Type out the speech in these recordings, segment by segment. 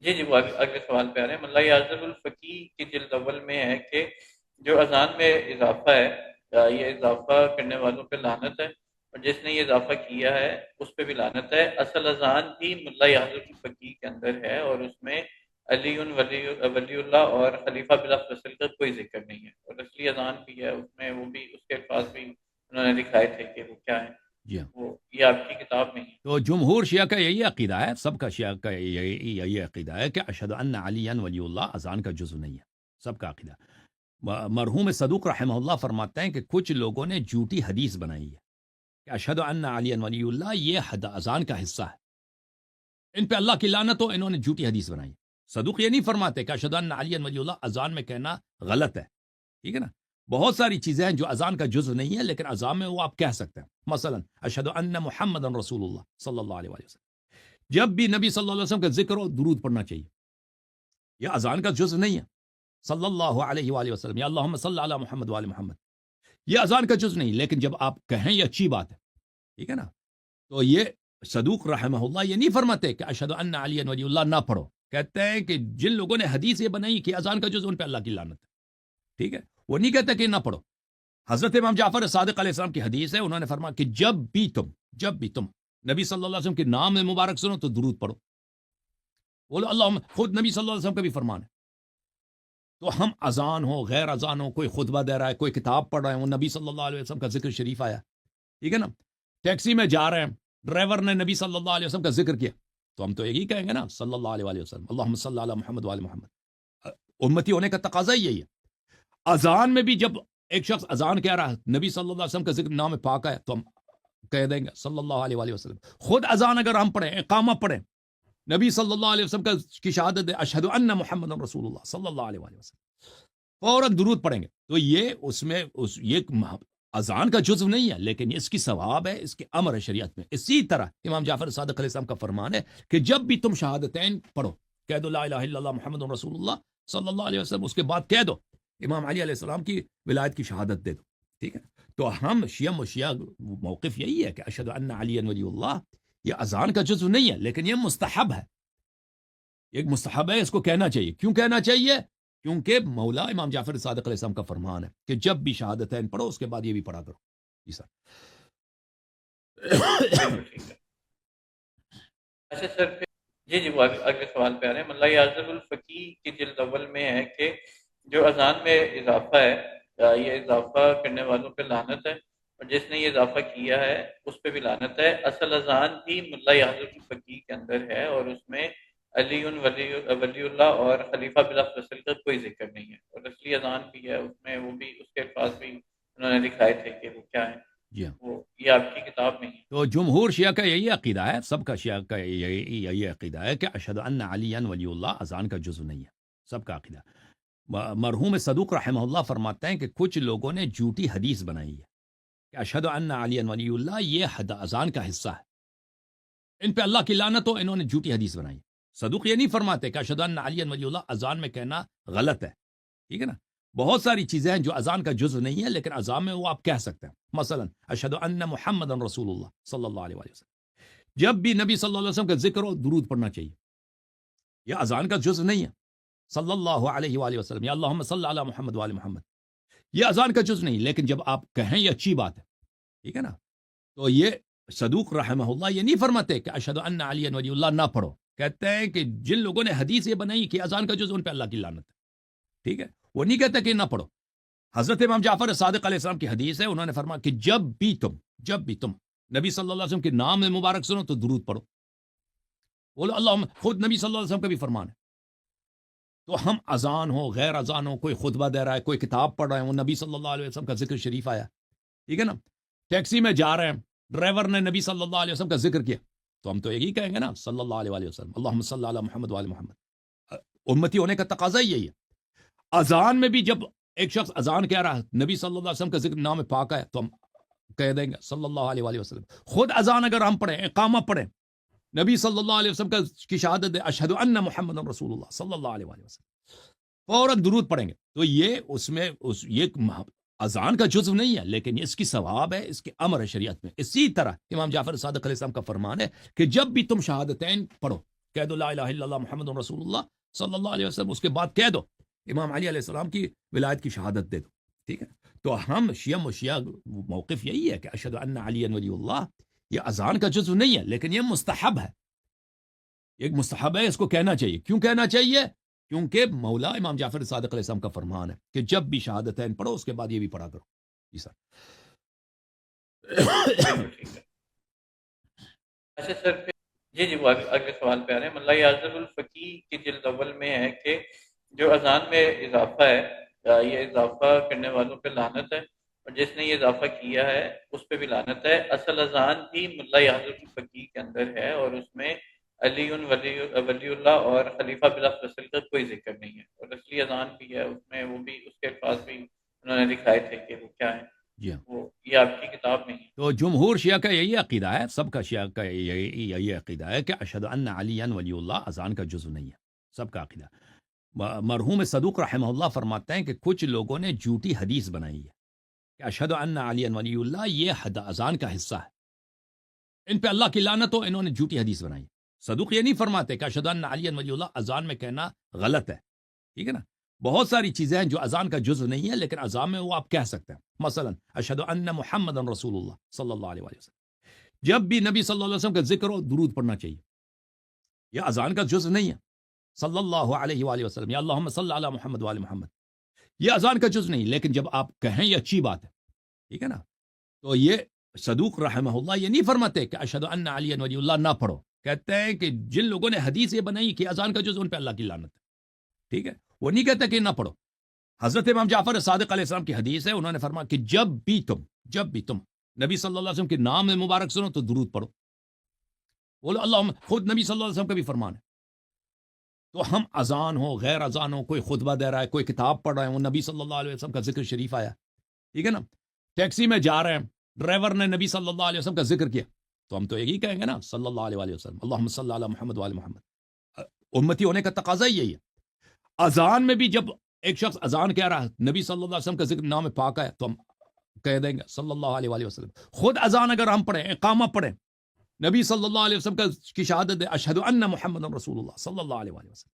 جی جی، وہ اگلے سوال پہ آ رہے ہیں۔ ملا یعزب الفقی کی جلد اول میں ہے کہ جو اذان میں اضافہ ہے، یہ اضافہ کرنے والوں پہ لعنت ہے، اور جس نے یہ اضافہ کیا ہے اس پہ بھی لعنت ہے۔ اصل اذان بھی ملا یعزب الفقی کے اندر ہے، اور اس میں علی ولی اللہ اور خلیفہ بلا فصل کا کوئی ذکر نہیں ہے، اور اصلی اذان بھی ہے، اس میں وہ بھی اس کے الفاظ بھی انہوں نے دکھائے تھے کہ وہ کیا ہے، جی ہاں، وہ یہ آپ کی کتاب میں ہی ہے۔ تو جمہور شیعہ کا یہی عقیدہ ہے، سب کا شیعہ کا یہی عقیدہ ہے کہ اشہد ان علی ولی اللہ اذان کا جزو نہیں ہے، سب کا عقیدہ۔ مرحوم صدوق رحمہ اللہ فرماتے ہیں کہ کچھ لوگوں نے جھوٹی حدیث بنائی ہے کہ اشہد ان علی ولی اللہ یہ اذان کا حصہ ہے، ان پہ اللہ کی لعنت ہو، انہوں نے جھوٹی حدیث بنائی۔ صدوق یہ نہیں فرماتے کہ اشہد ان علی ولی اللہ اذان میں کہنا غلط ہے، ٹھیک ہے نا؟ بہت ساری چیزیں ہیں جو اذان کا جزو نہیں ہے لیکن اذان میں وہ آپ کہہ سکتے ہیں، مثلا اشہد ان محمد رسول اللہ صلی اللہ علیہ وسلم، جب بھی نبی صلی اللہ علیہ وسلم کا ذکر ہو درود پڑھنا چاہیے، یہ اذان کا جزو نہیں ہے۔ صلی اللہ علیہ وآلہ وسلم یا اللہم صلی علی محمد وآل محمد، یہ اذان کا جزو نہیں، لیکن جب آپ کہیں یہ اچھی بات ہے، ٹھیک ہے نا؟ تو یہ صدوق رحمہ اللہ یہ نہیں فرماتے کہ اشہد ان علی ولی اللہ نہ پڑھو، کہتے ہیں کہ جن لوگوں نے حدیث یہ بنائی کہ اذان کا جزو ان پہ اللہ کی لعنت ہے، ٹھیک ہے؟ وہ نہیں کہتے کہ نہ پڑھو۔ حضرت امام جعفر صادق علیہ السلام کی حدیث ہے، انہوں نے فرمایا کہ جب بھی تم نبی صلی اللہ علیہ وسلم کے نام میں مبارک سنو تو درود پڑھو، بولو اللہم، خود نبی صلی اللہ علیہ وسلم کا بھی فرمان ہے۔ تو ہم اذان ہو غیر اذان ہو، کوئی خطبہ دے رہا ہے، کوئی کتاب پڑھ رہا ہے، وہ نبی صلی اللہ علیہ وسلم کا ذکر شریف آیا، ٹھیک ہے نا؟ ٹیکسی میں جا رہے ہیں، ڈرائیور نے نبی صلی اللہ علیہ وسلم کا ذکر کیا تو ہم تو یہی کہیں گے نا صلی اللہ علیہ وآلہ وسلم، اللہم صلی علی محمد وآل محمد۔ امتی ہونے کا تقاضا ہی یہی ہے۔ اذان میں بھی جب ایک شخص اذان کہہ رہا ہے، نبی صلی اللہ علیہ وسلم کا ذکر نام پاک ہے تو ہم کہہ دیں گے صلی اللہ علیہ وآلہ وسلم۔ خود اذان اگر ہم پڑھیں، اقامہ پڑھیں، نبی صلی اللہ علیہ وسلم کی شہادت ہے اشہد ان محمد رسول اللہ صلی اللہ علیہ وآلہ وسلم، فوراً درود پڑھیں گے، تو یہ اس میں یہ اذان کا جزو نہیں ہے لیکن اس کی ثواب ہے، اس کے امر ہے شریعت میں۔ اسی طرح امام جعفر صادق علیہ السلام کا فرمان ہے کہ جب بھی تم شہادتین پڑھو، کہہ دو لا الہ الا اللہ محمد رسول اللہ صلی اللہ علیہ وسلم، اس کے بعد کہہ دو امام علی علیہ السلام کی ولایت کی شہادت دے دو، ٹھیک ہے؟ تو ہم شیعہ موقف یہی ہے کہ اشہد ان علی ولی اللہ یہ اذان کا جزو نہیں ہے لیکن یہ مستحب ہے، ایک مستحب ہے، اس کو کہنا چاہیے۔ کیوں کہنا چاہیے؟ کیونکہ مولا امام جعفر صادق علیہ السلام کا فرمان ہے کہ جب بھی شہادتین پڑھو اس کے بعد یہ بھی پڑھا کرو۔ جی سر۔ بالکل ٹھیک ہے۔ اچھا سر، جی جی، وہ اگلے سوال پہ آ رہے ہیں۔ ملا یعزب الفقی کی جلد اول میں ہے کہ جو اذان میں اضافہ ہے، یہ اضافہ کرنے والوں پہ لعنت ہے، اور جس نے یہ اضافہ کیا ہے اس پہ بھی لعنت ہے۔ اصل اذان بھی ملا یعزب الفقی کے اندر ہے، اور اس میں علی ولی اللہ اور خلیفہ بلا فصل کا کوئی ذکر نہیں ہے، اور اصلی اذان بھی ہے، اس میں وہ بھی اس کے الفاظ بھی انہوں نے دکھائے تھے کہ وہ کیا ہے، جی ہاں، وہ یہ آپ کی کتاب میں ہی ہے۔ تو جمہور شیعہ کا یہی عقیدہ ہے، سب کا شیعہ کا یہی عقیدہ ہے کہ اشہد ان علی ولی اللہ اذان کا جزو نہیں ہے، سب کا عقیدہ۔ مرحوم صدوق رحمہ اللہ فرماتے ہیں کہ کچھ لوگوں نے جھوٹی حدیث بنائی ہے کہ اشہد ان علی ولی اللہ یہ اذان کا حصہ ہے، ان پہ اللہ کی لعنت ہو، انہوں نے جھوٹی حدیث بنائی۔ صدوق یہ نہیں فرماتے کہ اشہد ان علی ولی اللہ اذان میں کہنا غلط ہے، ٹھیک ہے نا؟ بہت ساری چیزیں ہیں جو اذان کا جزو نہیں ہے لیکن اذان میں وہ آپ کہہ سکتے ہیں، مثلا اشہد ان محمد رسول اللہ صلی اللہ علیہ وآلہ وسلم، جب بھی نبی صلی اللہ علیہ وسلم کا ذکر ہو درود پڑھنا چاہیے، یہ اذان کا جزو نہیں ہے۔ صلی اللہ علیہ وآلہ وسلم یا اللہم صلی علی محمد وآل محمد، یہ اذان کا جزو نہیں، لیکن جب آپ کہیں یہ اچھی بات ہے، ٹھیک ہے نا؟ تو یہ صدوق رحمہ اللہ یہ نہیں فرماتے کہ اشہد ان علی ولی اللہ نہ پڑھو، کہتے ہیں کہ جن لوگوں نے حدیث یہ بنائی کہ اذان کا جزو ان پہ اللہ کی لعنت ہے، ٹھیک ہے؟ وہ نہیں کہتے کہ نہ پڑھو۔ حضرت امام جعفر صادق علیہ السلام کی حدیث ہے، انہوں نے فرمایا کہ جب بھی تم نبی صلی اللہ علیہ وسلم کے نام میں مبارک سنو تو درود پڑھو، بولو اللہم، خود نبی صلی اللہ علیہ وسلم کا بھی فرمان ہے۔ تو ہم اذان ہو غیر اذان ہو، کوئی خطبہ دے رہا ہے، کوئی کتاب پڑھ رہا ہے، وہ نبی صلی اللہ علیہ وسلم کا ذکر شریف آیا، ٹھیک ہے نا؟ ٹیکسی میں جا رہے ہیں، ڈرائیور نے نبی صلی اللہ علیہ وسلم کا ذکر کیا تو ہم تو یہی کہیں گے نا صلی اللہ علیہ وآلہ وسلم، اللہم صلی علی محمد وآل محمد۔ امتی ہونے کا تقاضا ہی یہی ہے۔ اذان میں بھی جب ایک شخص اذان کہہ رہا ہے، نبی صلی اللہ علیہ وسلم کا ذکر نام پاک ہے تو ہم کہہ دیں گے صلی اللہ علیہ وآلہ وسلم۔ خود اذان اگر ہم پڑھیں، اقامہ پڑھیں، نبی صلی اللہ علیہ وسلم کی شہادت ہے اشہد ان محمد رسول اللہ صلی اللہ علیہ وآلہ وسلم، فوراً درود پڑھیں گے، تو یہ اس میں یہ اذان کا جزو نہیں ہے لیکن اس کی ثواب ہے، اس کے امر ہے شریعت میں۔ اسی طرح امام جعفر صادق علیہ السلام کا فرمان ہے کہ جب بھی تم شہادتین پڑھو، کہہ دو لا الہ الا اللہ محمد رسول اللہ صلی اللہ علیہ وسلم، اس کے بعد کہہ دو امام علی علیہ السلام کی ولایت کی شہادت دے دو، ٹھیک ہے؟ تو ہم شیعہ موقف یہی ہے کہ اشہد ان علی ولی اللہ، یہ اذان کا جزو نہیں ہے لیکن یہ مستحب ہے، ایک مستحب ہے، اس کو کہنا چاہیے۔ کیوں کہنا چاہیے؟ کیونکہ مولا امام جعفر صادق علیہ السلام کا فرمان ہے کہ جب بھی شہادتین پڑھو اس کے بعد یہ بھی پڑھا کرو۔ جی سر۔ بالکل ٹھیک ہے۔ اچھا سر، پھر جی وہ اگلے سوال پہ آ رہے ہیں۔ ملا یعزل الفقی کی جلد اول میں ہے کہ جو اذان میں اضافہ ہے، یہ اضافہ کرنے والوں پہ لعنت ہے، اور جس نے یہ اضافہ کیا ہے اس پہ بھی لعنت ہے۔ اصل اذان بھی ملا یعزل الفقی کے اندر ہے، اور اس میں علی ولی اللہ اور خلیفہ بلا فصل کا کوئی ذکر نہیں ہے، اور اصلی اذان بھی ہے اس میں، وہ بھی اس کے الفاظ بھی انہوں نے دکھائے تھے کہ وہ کیا ہے، جی ہاں، وہ یہ آپ کی کتاب نہیں ہے۔ تو جمہور شیعہ کا یہی عقیدہ ہے، سب کا شیعہ کا یہی عقیدہ ہے کہ اشہد ان علی ولی اللہ اذان کا جزو نہیں ہے، سب کا عقیدہ۔ مرحوم صدوق رحمہ اللہ فرماتے ہیں کہ کچھ لوگوں نے جھوٹی حدیث بنائی ہے کہ اشہد ان علی ولی اللہ یہ اذان کا حصہ ہے، ان پہ اللہ کی لعنت ہو، انہوں نے جھوٹی حدیث بنائی ہے۔ صدوق یہ نہیں فرماتے کہ اشہد ان علی ولی اللہ اذان میں کہنا غلط ہے، ٹھیک ہے نا؟ بہت ساری چیزیں ہیں جو اذان کا جزو نہیں ہے لیکن اذان میں وہ آپ کہہ سکتے ہیں، مثلا اشہد ان محمد رسول اللہ صلی اللہ علیہ وسلم، جب بھی نبی صلی اللہ علیہ وسلم کا ذکر ہو درود پڑھنا چاہیے، یہ اذان کا جزو نہیں ہے۔ صلی اللہ علیہ وآلہ وسلم یا اللہم صلی علی محمد وآل محمد، یہ اذان کا جز نہیں، لیکن جب آپ کہیں یہ اچھی بات ہے، ٹھیک ہے نا؟ تو یہ صدوق رحمہ اللہ یہ نہیں فرماتے کہ اشہد ان علی ولی اللہ نہ پڑھو، کہتے ہیں کہ جن لوگوں نے حدیث یہ بنائی کہ اذان کا جز ان پہ اللہ کی لعنت ہے، ٹھیک ہے؟ وہ نہیں کہتے کہ نہ پڑھو۔ حضرت امام جعفر صادق علیہ السلام کی حدیث ہے، انہوں نے فرمایا کہ جب بھی تم نبی صلی اللہ علیہ وسلم کے نام مبارک سنو تو درود پڑھو، بولو اللہم، خود نبی صلی اللہ علیہ وسلم کا بھی فرمان ہے۔ تو ہم اذان ہو، غیر اذان ہو، کوئی خطبہ دے رہا ہے، کوئی کتاب پڑھ رہا ہے، وہ نبی صلی اللہ علیہ وسلم کا ذکر شریف آیا، ٹھیک ہے نا؟ ٹیکسی میں جا رہے ہیں، ڈرائیور نے نبی صلی اللہ علیہ وسلم کا ذکر کیا تو ہم تو یہی کہیں گے نا صلی اللہ علیہ وسلم، اللہم صلی علی محمد وآل محمد۔ امتی ہونے کا تقاضا ہی یہی ہے۔ اذان میں بھی جب ایک شخص اذان کہہ رہا ہے، نبی صلی اللہ علیہ وسلم کا ذکر نام پاک ہے تو ہم کہہ دیں گے صلی اللہ علیہ وآلہ وسلم۔ خود اذان اگر ہم پڑھیں، اقامہ پڑھیں، نبی صلی اللہ علیہ وسلم کی شہادت دے اشہد ان محمد رسول اللہ صلی اللہ علیہ وآلہ وسلم،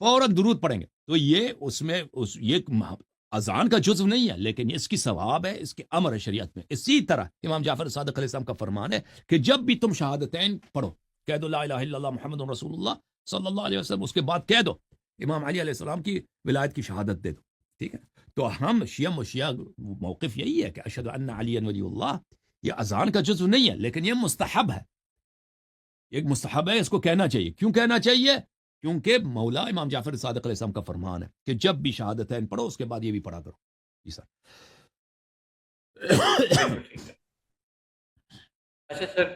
فوراً درود پڑھیں گے، تو یہ اس میں یہ اذان کا جزو نہیں ہے لیکن اس کی ثواب ہے، اس کی امر ہے شریعت میں۔ اسی طرح امام جعفر صادق علیہ السلام کا فرمان ہے کہ جب بھی تم شہادتین پڑھو، کہہ دو لا الہ الا اللہ محمد رسول اللہ صلی اللہ علیہ وسلم، اس کے بعد کہہ دو امام علی علیہ السلام کی ولایت کی شہادت دے دو، ٹھیک ہے؟ تو ہم شیعہ موقف یہی ہے کہ اشہد ان علی ولی اللہ، یہ اذان کا جزو نہیں ہے لیکن یہ مستحب ہے، ایک مستحب ہے، اس کو کہنا چاہیے۔ کیوں کہنا چاہیے؟ کیونکہ مولا امام جعفر صادق علیہ السلام کا فرمان ہے کہ جب بھی شہادتین پڑھو اس کے بعد یہ بھی پڑھا کرو۔ جی سر۔ بالکل ٹھیک ہے۔ اچھا سر،